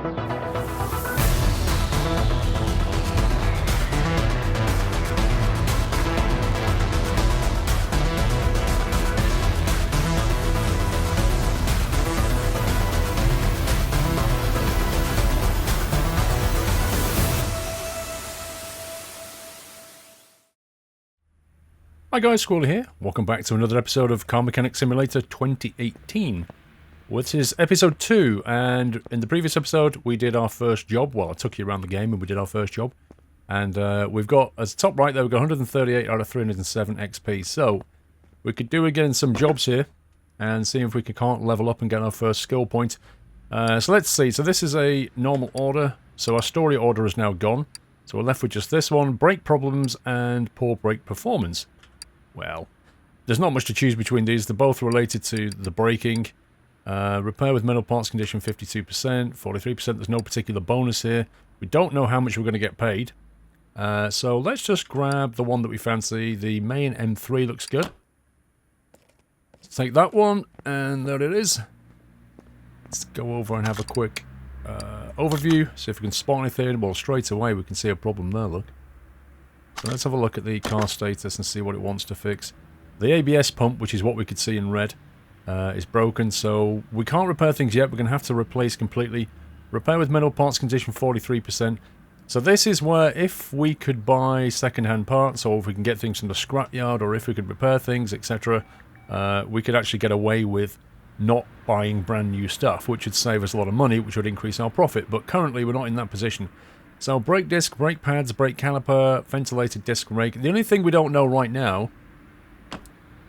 Hi guys, Squirrel here. Welcome back to another episode of Car Mechanic Simulator 2018. This is episode 2, and in the previous episode we did our first job. Well, I took you around the game and we did our first job. And we've got, as top right there, we've got 138 out of 307 XP. So, we could do again some jobs here, and see if we can't level up and get our first skill point. So let's see. So this is a normal order. So our story order is now gone. So we're left with just this one, brake problems and poor brake performance. Well, there's not much to choose between these. They're both related to the braking. Repair with metal parts condition 52%, 43%. There's no particular bonus here. We don't know how much we're going to get paid. So let's just grab the one that we fancy. The main M3 looks good. Let's take that one, and there it is. Let's go over and have a quick overview. See if we can spot anything. Well, straight away we can see a problem there, look. So let's have a look at the car status and see what it wants to fix. The ABS pump, which is what we could see in red, is broken, so we can't repair things yet. We're going to have to replace completely. Repair with metal parts condition 43%. So this is where if we could buy second-hand parts, or if we can get things from the scrapyard, or if we could repair things, etc., we could actually get away with not buying brand new stuff, which would save us a lot of money, which would increase our profit. But currently we're not in that position. So brake disc, brake pads, brake caliper, ventilated disc brake. The only thing we don't know right now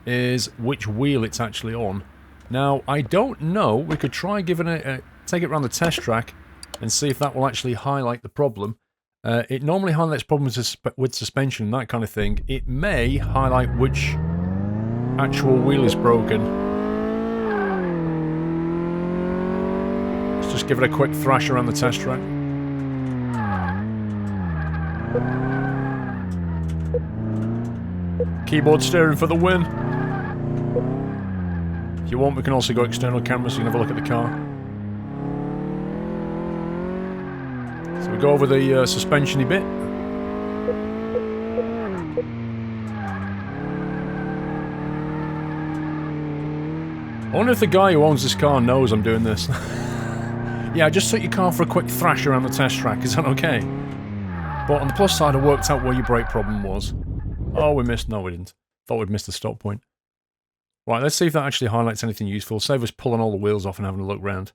is which wheel it's actually on. Now, I don't know. We could try giving it take it around the test track and see if that will actually highlight the problem. It normally highlights problems with suspension and that kind of thing. It may highlight which actual wheel is broken. Let's just give it a quick thrash around the test track. Keyboard steering for the win. If you want, we can also go external camera so you can have a look at the car. So we go over the suspension-y bit. I wonder if the guy who owns this car knows I'm doing this. Yeah, I just took your car for a quick thrash around the test track. Is that okay? But on the plus side, I worked out where your brake problem was. Oh, we missed. No, we didn't. Thought we'd missed the stop point. Right, let's see if that actually highlights anything useful. Save us pulling all the wheels off and having a look round.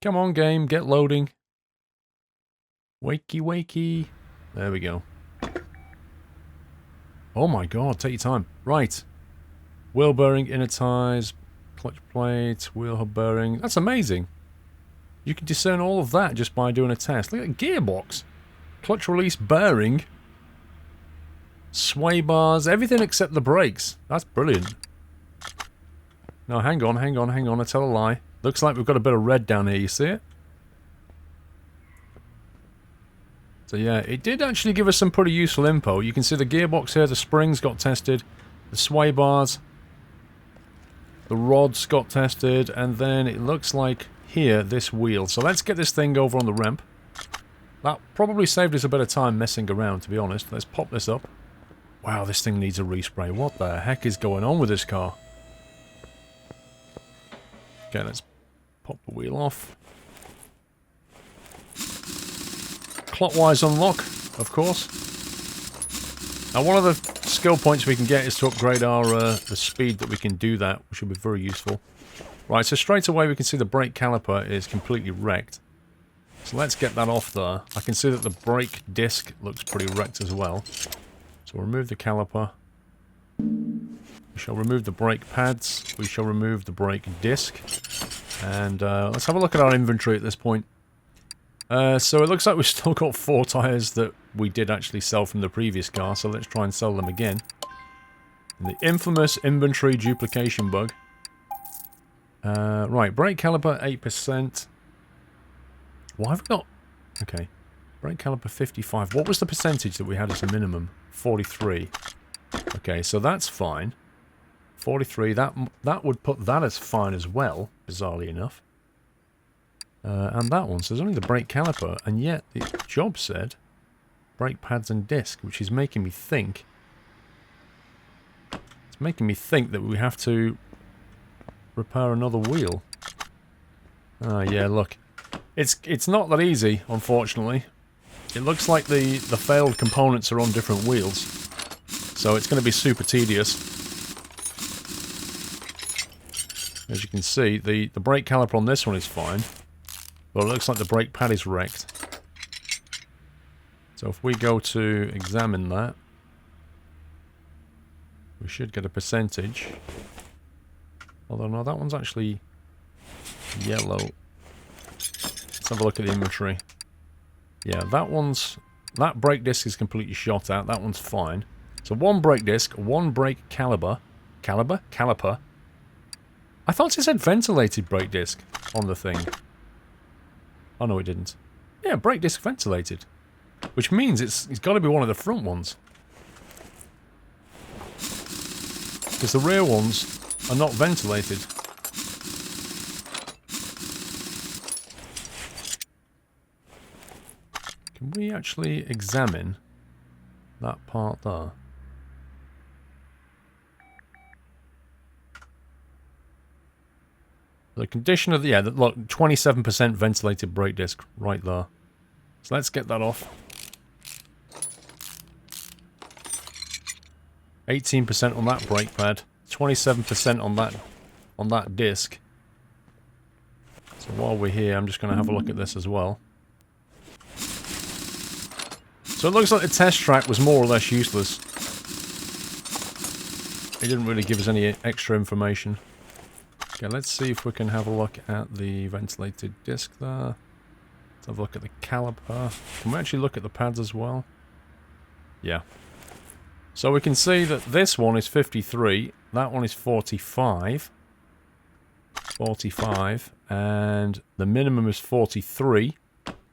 Come on, game. Get loading. Wakey, wakey. There we go. Oh my god, take your time. Right. Wheel bearing, inner tyres, clutch plate, wheel hub bearing. That's amazing. You can discern all of that just by doing a test. Look at the gearbox. Clutch release bearing, sway bars, everything except the brakes. That's brilliant. No, hang on, I tell a lie. Looks like we've got a bit of red down here, you see it? So yeah, it did actually give us some pretty useful info. You can see the gearbox here, the springs got tested, the sway bars, the rods got tested, and then it looks like here, this wheel. So let's get this thing over on the ramp. That probably saved us a bit of time messing around, to be honest. Let's pop this up. Wow, this thing needs a respray. What the heck is going on with this car? Okay, let's pop the wheel off. Clockwise unlock, of course. Now, one of the skill points we can get is to upgrade our the speed that we can do that, which will be very useful. Right, so straight away we can see the brake caliper is completely wrecked. So let's get that off there. I can see that the brake disc looks pretty wrecked as well. So we'll remove the caliper. We shall remove the brake pads. We shall remove the brake disc. And let's have a look at our inventory at this point. So it looks like we've still got 4 tyres that we did actually sell from the previous car. So let's try and sell them again. And the infamous inventory duplication bug. Right, brake caliper 8%. Why have we got... Okay. Brake caliper 55. What was the percentage that we had as a minimum? 43. Okay, so that's fine. 43. That would put that as fine as well, bizarrely enough. And that one. So there's only the brake caliper, and yet the job said brake pads and disc, which is making me think. It's making me think that we have to repair another wheel. Ah, yeah, look. It's not that easy, unfortunately. It looks like the failed components are on different wheels. So it's going to be super tedious. As you can see, the brake caliper on this one is fine. But it looks like the brake pad is wrecked. So if we go to examine that, we should get a percentage. Although no, that one's actually yellow. Let's have a look at the inventory. Yeah, that brake disc is completely shot out. That one's fine. So one brake disc, one brake caliper. Caliper? I thought it said ventilated brake disc on the thing. Oh no, it didn't. Yeah, brake disc ventilated. Which means it's got to be one of the front ones. Because the rear ones are not ventilated. Can we actually examine that part there? The condition of the, look, 27% ventilated brake disc right there. So let's get that off. 18% on that brake pad, 27% on that disc. So while we're here, I'm just going to have a look at this as well. So it looks like the test track was more or less useless. It didn't really give us any extra information. Okay, let's see if we can have a look at the ventilated disc there. Let's have a look at the caliper. Can we actually look at the pads as well? Yeah. So we can see that this one is 53, that one is 45. 45, and the minimum is 43.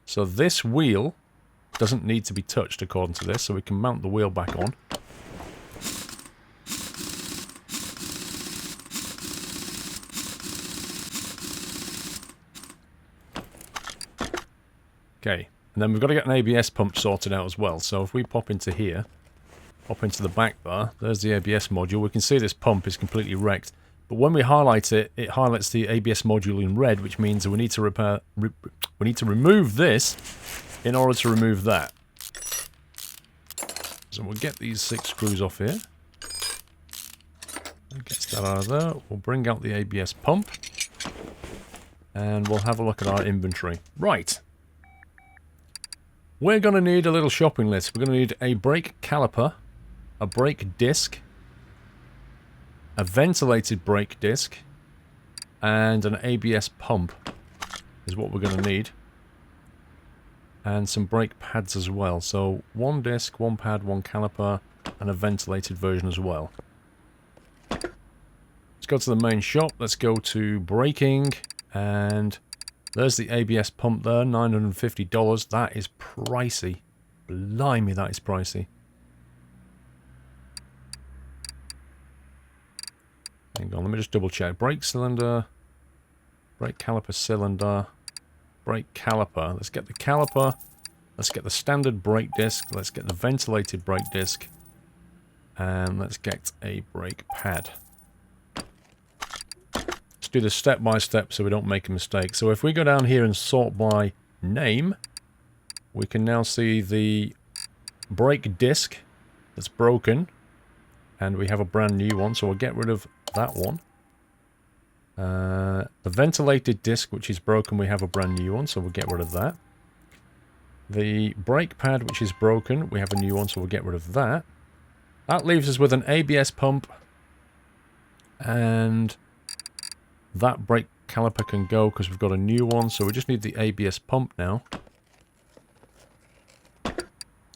So this wheel doesn't need to be touched according to this, so we can mount the wheel back on. Okay, and then we've got to get an ABS pump sorted out as well. So if we pop into here, pop into the back there, there's the ABS module. We can see this pump is completely wrecked. But when we highlight it, it highlights the ABS module in red, which means that we need to we need to remove this in order to remove that. So we'll get these 6 screws off here. Get that out of there. We'll bring out the ABS pump. And we'll have a look at our inventory. Right. We're going to need a little shopping list. We're going to need a brake caliper, a brake disc, a ventilated brake disc, and an ABS pump is what we're going to need. And some brake pads as well. So 1 disc, 1 pad, 1 caliper, and a ventilated version as well. Let's go to the main shop. Let's go to braking, and there's the ABS pump there, $950. That is pricey. Blimey, that is pricey. Hang on, let me just double check. Brake cylinder, brake caliper cylinder, brake caliper. Let's get the caliper. Let's get the standard brake disc. Let's get the ventilated brake disc. And let's get a brake pad. Do this step by step so we don't make a mistake. So if we go down here and sort by name, we can now see the brake disc that's broken, and we have a brand new one, so we'll get rid of that one. The ventilated disc, which is broken, we have a brand new one, so we'll get rid of that. The brake pad, which is broken, we have a new one, so we'll get rid of that. That leaves us with an ABS pump, and that brake caliper can go because we've got a new one, so we just need the ABS pump now.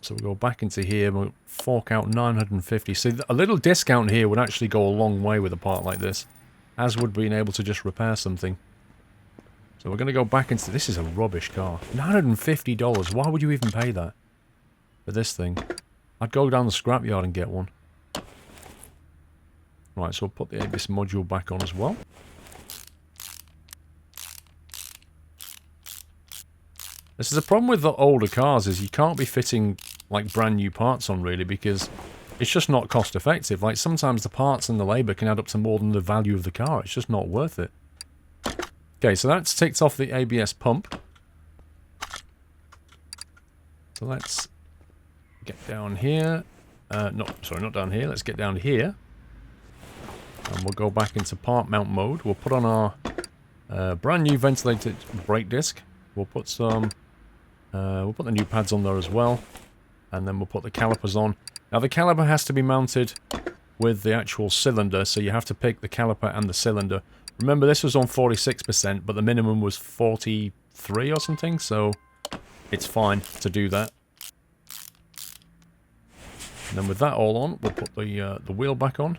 So we'll go back into here and we'll fork out 950. See, a little discount here would actually go a long way with a part like this, as would being able to just repair something. So we're going to go back into... This is a rubbish car. $950. Why would you even pay that for this thing? I'd go down the scrapyard and get one. Right, so we'll put the ABS module back on as well. This is a problem with the older cars, is you can't be fitting like brand new parts on really, because it's just not cost effective. Like sometimes the parts and the labour can add up to more than the value of the car. It's just not worth it. Okay, so that's ticked off the ABS pump. So let's get down here. Sorry, not down here. Let's get down here. And we'll go back into part mount mode. We'll put on our brand new ventilated brake disc. We'll put some... we'll put the new pads on there as well. And then we'll put the calipers on. Now the caliper has to be mounted with the actual cylinder, so you have to pick the caliper and the cylinder. Remember, this was on 46%, but the minimum was 43 or something, so it's fine to do that. And then with that all on, we'll put the wheel back on.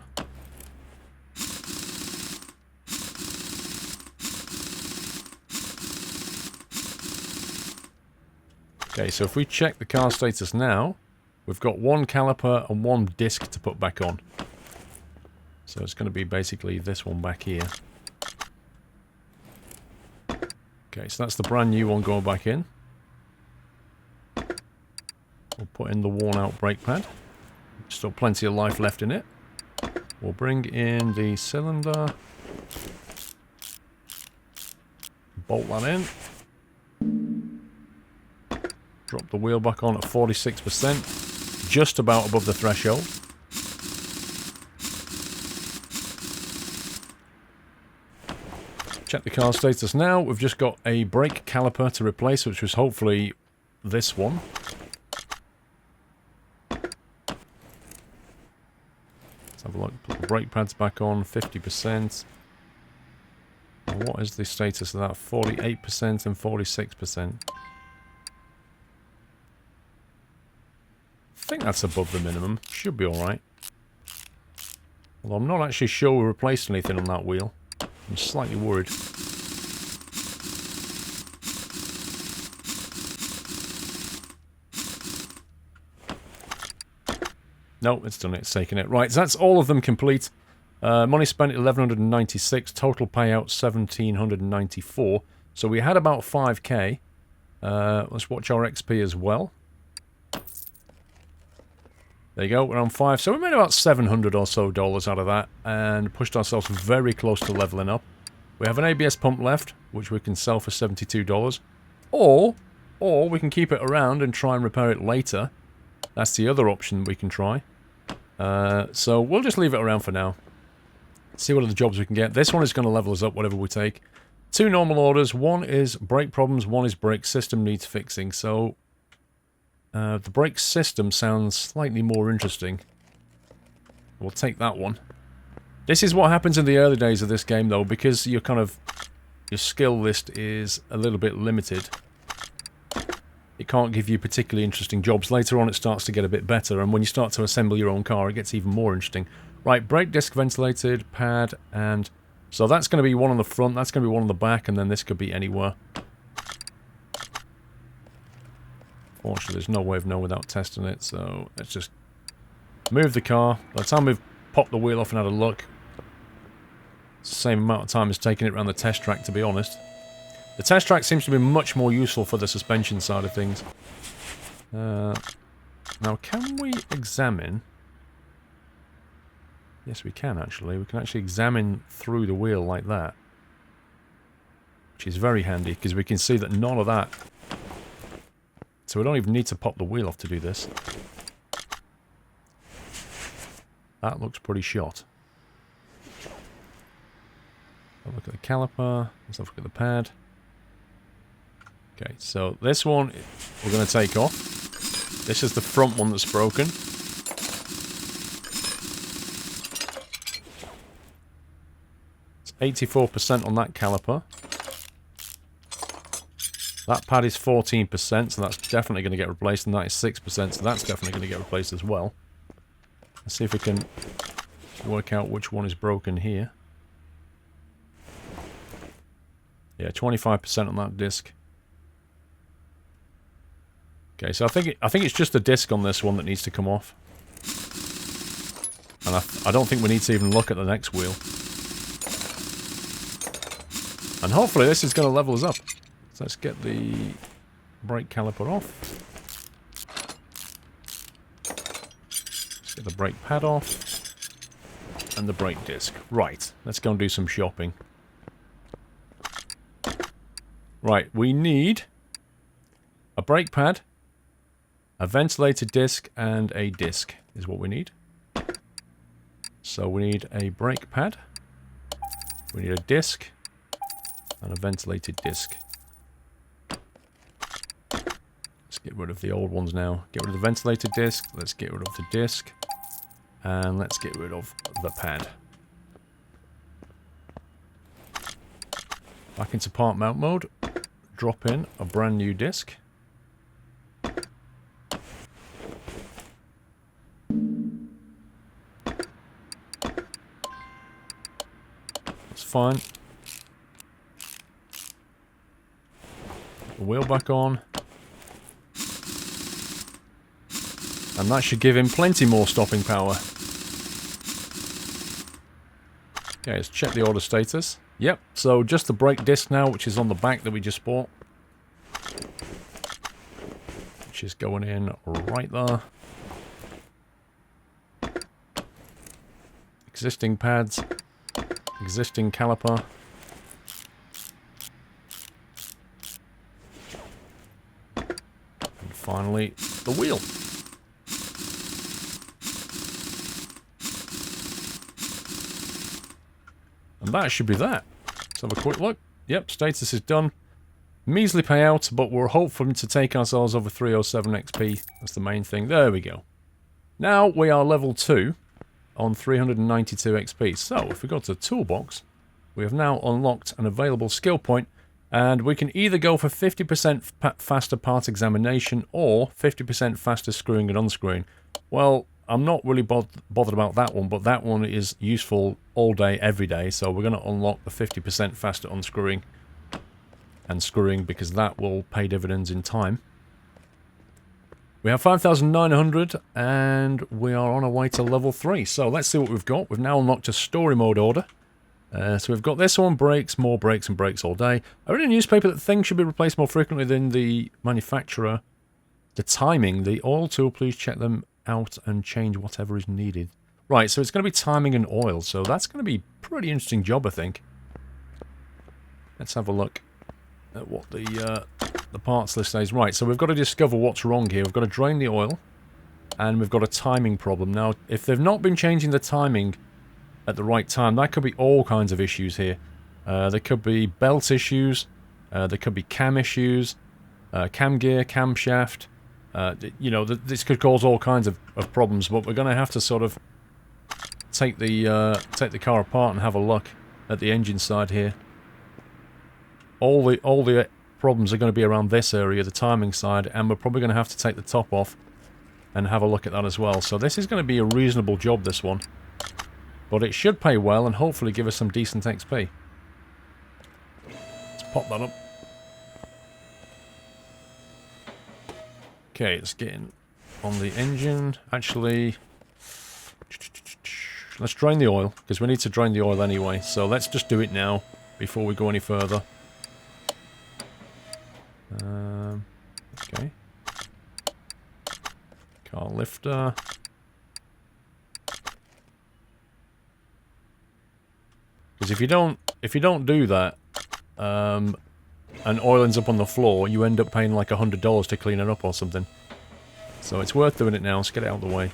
Okay, so if we check the car status now, we've got one caliper and one disc to put back on. So it's going to be basically this one back here. Okay, so that's the brand new one going back in. We'll put in the worn out brake pad. Still plenty of life left in it. We'll bring in the cylinder. Bolt that in. Drop the wheel back on at 46%. Just about above the threshold. Check the car status now. We've just got a brake caliper to replace, which was hopefully this one. Let's have a look. Put the brake pads back on, 50%. And what is the status of that? 48% and 46%. I think that's above the minimum. Should be alright. Although I'm not actually sure we replaced anything on that wheel. I'm slightly worried. No, it's done it. It's taken it. Right, so that's all of them complete. Money spent 1,196. Total payout 1,794. So we had about 5k. Let's watch our XP as well. There you go, we're on 5. So we made about $700 or so out of that and pushed ourselves very close to leveling up. We have an ABS pump left, which we can sell for $72. Or we can keep it around and try and repair it later. That's the other option we can try. So we'll just leave it around for now. See what other jobs we can get. This one is going to level us up, whatever we take. 2 normal orders. One is brake problems, one is brake system needs fixing. So... the brake system sounds slightly more interesting. We'll take that one. This is what happens in the early days of this game, though, because your skill list is a little bit limited. It can't give you particularly interesting jobs. Later on, it starts to get a bit better, and when you start to assemble your own car, it gets even more interesting. Right, brake disc ventilated, pad, and... So that's going to be one on the front, that's going to be one on the back, and then this could be anywhere. Fortunately, there's no way of knowing without testing it, so let's just move the car. By the time we've popped the wheel off and had a look, it's the same amount of time as taking it around the test track, to be honest. The test track seems to be much more useful for the suspension side of things. Now, can we examine... Yes, we can, actually. We can actually examine through the wheel like that. Which is very handy, because we can see that none of that... So we don't even need to pop the wheel off to do this. That looks pretty shot. Have a look at the caliper. Let's have a look at the pad. Okay, so this one we're going to take off. This is the front one that's broken. It's 84% on that caliper. That pad is 14%, so that's definitely going to get replaced, and that is 6%, so that's definitely going to get replaced as well. Let's see if we can work out which one is broken here. Yeah, 25% on that disc. Okay, so I think it's just the disc on this one that needs to come off. And I don't think we need to even look at the next wheel. And hopefully this is going to level us up. So let's get the brake caliper off. Let's get the brake pad off. And the brake disc. Right, let's go and do some shopping. Right, we need a brake pad, a ventilator disc, and a disc is what we need. So we need a brake pad, we need a disc, and a ventilated disc. Let's get rid of the old ones now. Get rid of the ventilator disc, let's get rid of the disc, and let's get rid of the pad. Back into part mount mode, drop in a brand new disc. That's fine. Put the wheel back on. And that should give him plenty more stopping power. Okay, let's check the order status. Yep, so just the brake disc now, which is on the back that we just bought. Which is going in right there. Existing pads. Existing caliper. And finally, the wheel. And that should be that. Let's have a quick look. Yep, status is done. Measly payout, but we're hoping to take ourselves over 307 XP. That's the main thing. There we go. Now we are level 2 on 392 XP. So if we go to the toolbox, we have now unlocked an available skill point, and we can either go for 50% faster part examination or 50% faster screwing and unscrewing. Well, I'm not really bothered about that one, but that one is useful all day, every day. So we're going to unlock the 50% faster unscrewing and screwing because that will pay dividends in time. We have 5,900 and we are on our way to level 3. So let's see what we've got. We've now unlocked a story mode order. So we've got this one, brakes, more brakes and brakes all day. I read in a newspaper that things should be replaced more frequently than the manufacturer. The timing, the oil tool, please check them out and change whatever is needed. Right, so it's going to be timing and oil, so that's going to be a pretty interesting job, I think. Let's have a look at what the parts list says. Right, so we've got to discover what's wrong here. We've got to drain the oil, and we've got a timing problem. Now, if they've not been changing the timing at the right time, that could be all kinds of issues here. There could be belt issues, there could be cam issues, cam gear, camshaft. You know, this could cause all kinds of problems, but we're going to have to sort of take the car apart and have a look at the engine side here. All the problems are going to be around this area, the timing side, and we're probably going to have to take the top off and have a look at that as well. So this is going to be a reasonable job, this one. But it should pay well and hopefully give us some decent XP. Let's pop that up. Okay, let's get in on the engine. Actually, let's drain the oil, because we need to drain the oil anyway. So let's just do it now, before we go any further. Okay. Car lifter. Because if you don't do that, and oil ends up on the floor, you end up paying like $100 to clean it up or something. So it's worth doing it now. Let's get it out of the way.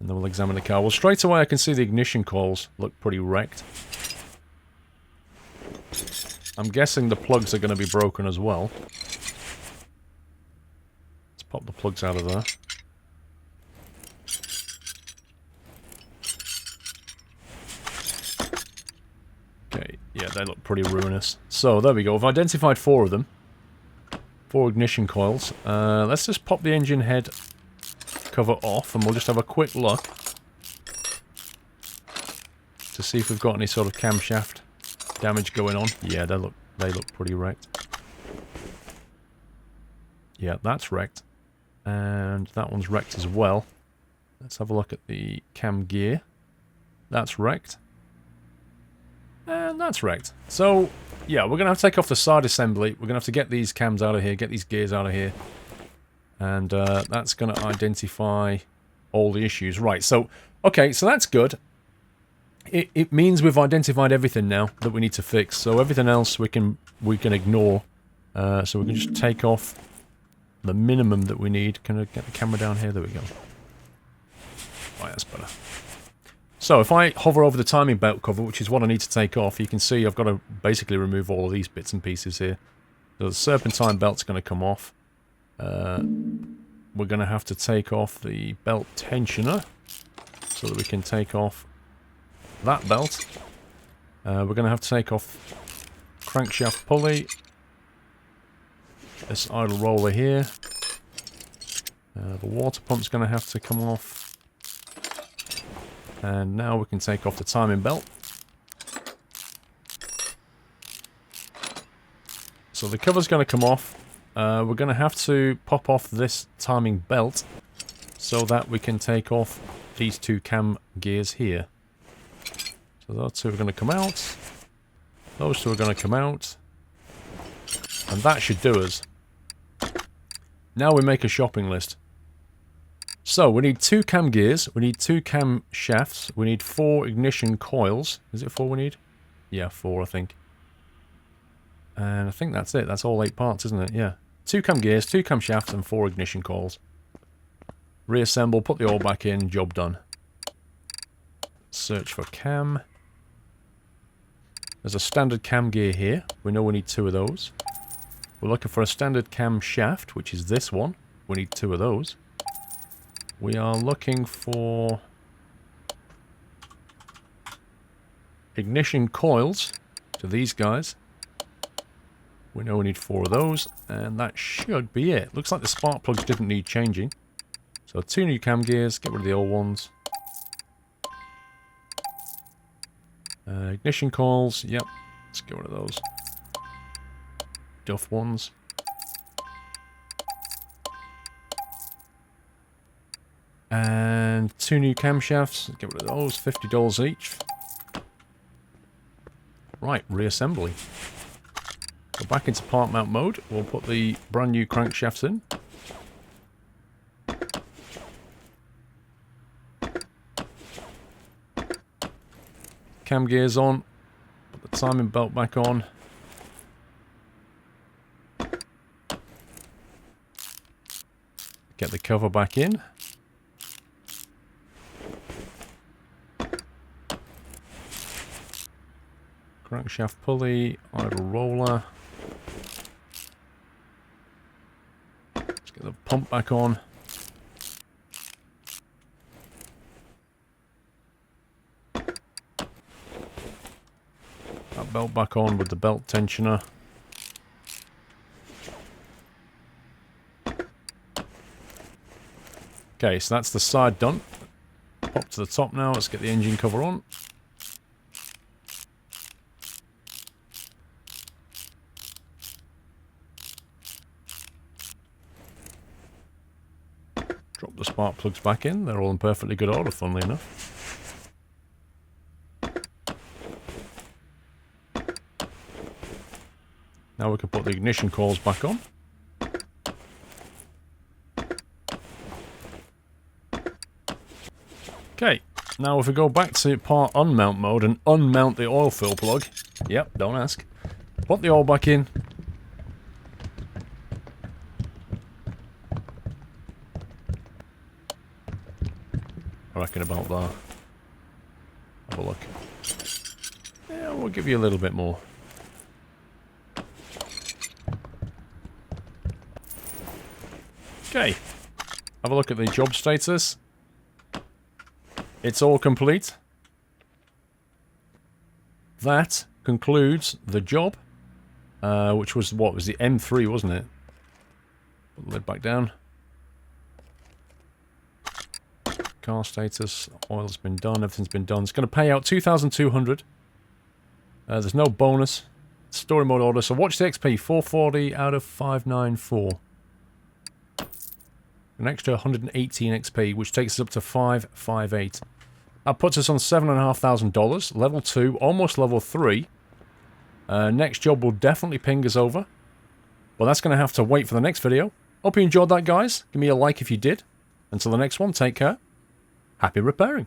And then we'll examine the car. Well, straight away I can see the ignition coils look pretty wrecked. I'm guessing the plugs are going to be broken as well. Let's pop the plugs out of there. Okay, yeah, they look pretty ruinous. So, there we go. I've identified 4 of them. 4 ignition coils. Let's just pop the engine head cover off, and we'll just have a quick look to see if we've got any sort of camshaft damage going on. Yeah, they look pretty wrecked. Yeah, that's wrecked. And that one's wrecked as well. Let's have a look at the cam gear. That's wrecked. And that's wrecked. So, yeah, we're going to have to take off the side assembly. We're going to have to get these cams out of here, get these gears out of here. And that's going to identify all the issues. Right, so, okay, so that's good. It means we've identified everything now that we need to fix. So everything else we can ignore. So we can just take off the minimum that we need. Can I get the camera down here? There we go. Right, that's better. So if I hover over the timing belt cover, which is what I need to take off, you can see I've got to basically remove all of these bits and pieces here. So the serpentine belt's going to come off. We're going to have to take off the belt tensioner so that we can take off that belt. We're going to have to take off crankshaft pulley. This idle roller here. The water pump's going to have to come off. And now we can take off the timing belt. So the cover's going to come off. We're going to have to pop off this timing belt so that we can take off these two cam gears here. So those two are going to come out. Those two are going to come out. And that should do us. Now we make a shopping list. So we need 2 cam gears, we need 2 cam shafts, we need 4 ignition coils. Is it 4 we need? Yeah, 4 I think. And I think that's it. That's all 8 parts, isn't it? Yeah. 2 cam gears, 2 cam shafts, and 4 ignition coils. Reassemble, put the oil back in, job done. Search for cam. There's a standard cam gear here. We know we need 2 of those. We're looking for a standard cam shaft, which is this one. We need 2 of those. We are looking for ignition coils to these guys. We know we need 4 of those, and that should be it. Looks like the spark plugs didn't need changing. So 2 new cam gears, get rid of the old ones. Ignition coils, yep, let's get rid of those. Duff ones. And 2 new camshafts. Get rid of those. $50 each. Right, reassembly. Go back into part mount mode. We'll put the brand new crankshafts in. Cam gears on. Put the timing belt back on. Get the cover back in. Crankshaft pulley, idle roller. Let's get the pump back on. That belt back on with the belt tensioner. Okay, so that's the side done. Pop to the top now, let's get the engine cover on. Drop the spark plugs back in, they're all in perfectly good order, funnily enough. Now we can put the ignition coils back on. Okay, now if we go back to part unmount mode and unmount the oil fill plug. Yep, don't ask. Put the oil back in. I reckon about that. Have a look. Yeah, we'll give you a little bit more. Okay. Have a look at the job status. It's all complete. That concludes the job. Which was, what was the M3, wasn't it? Put the lid back down. Car status, oil's been done, everything's been done. It's going to pay out 2,200. There's no bonus. Story mode order. So watch the XP, 440 out of 594. An extra 118 XP, which takes us up to 558. That puts us on $7,500. Level 2, almost level 3. Next job will definitely ping us over. But that's going to have to wait for the next video. Hope you enjoyed that, guys. Give me a like if you did. Until the next one, take care. Happy repairing.